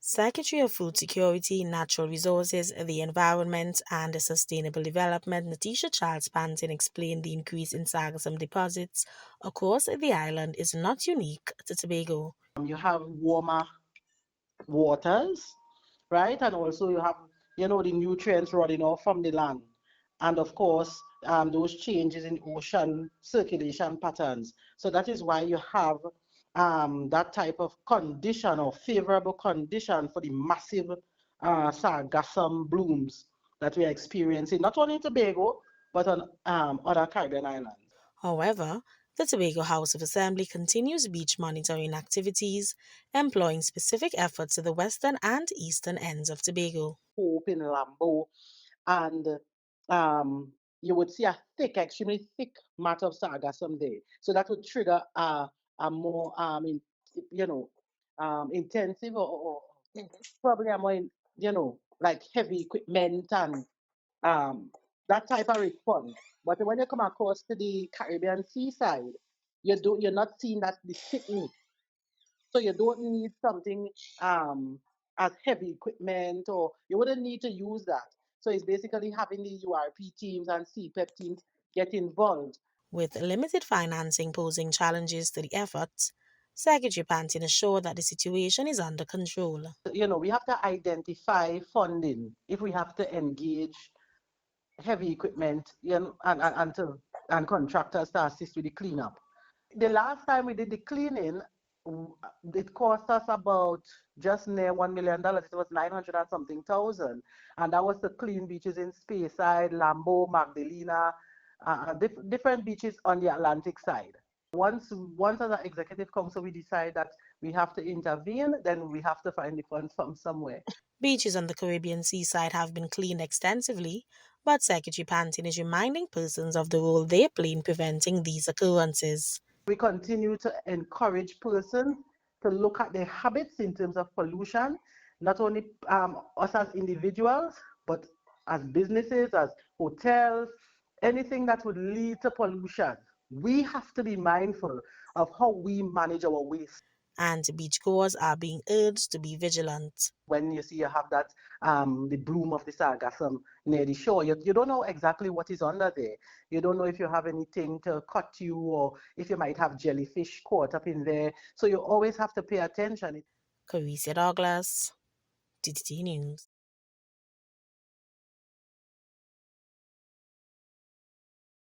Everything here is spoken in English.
Secretary of Food Security, Natural Resources, the Environment and Sustainable Development, Nathisha Charles-Pantin explained the increase in Sargassum deposits across the island is not unique to Tobago. You have warmer waters, right? And also you have, the nutrients running off from the land. And of course, those changes in ocean circulation patterns. So that is why you have that type of condition or favorable condition for the massive sargassum blooms that we are experiencing, not only in Tobago, but on other Caribbean islands. However, the Tobago House of Assembly continues beach monitoring activities, employing specific efforts to the western and eastern ends of Tobago. Hope in Lambo, and you would see a thick, extremely thick mat of sargassum there. So that would trigger a more, intensive or probably a more, like heavy equipment and that type of response. But when you come across to the Caribbean seaside, you're not seeing that the thickness. So you don't need something as heavy equipment, or you wouldn't need to use that. So it's basically having the URP teams and CPEP teams get involved. With limited financing posing challenges to the efforts, Secretary Pantin assured that the situation is under control. We have to identify funding if we have to engage heavy equipment, and contractors to assist with the cleanup. The last time we did the cleaning, it cost us about just near $1 million. It was 900 and something thousand. And that was to clean beaches in Speyside, Lambo, Magdalena, different beaches on the Atlantic side. Once as an executive council we decide that we have to intervene, then we have to find the funds from somewhere. Beaches on the Caribbean seaside have been cleaned extensively, but Secretary Pantin is reminding persons of the role they play in preventing these occurrences. We continue to encourage persons to look at their habits in terms of pollution, not only us as individuals, but as businesses, as hotels, anything that would lead to pollution. We have to be mindful of how we manage our waste. And beachgoers are being urged to be vigilant. When you have that, the bloom of the sargassum near the shore, you don't know exactly what is under there. You don't know if you have anything to cut you, or if you might have jellyfish caught up in there. So you always have to pay attention. Carissa Douglas, TTT News.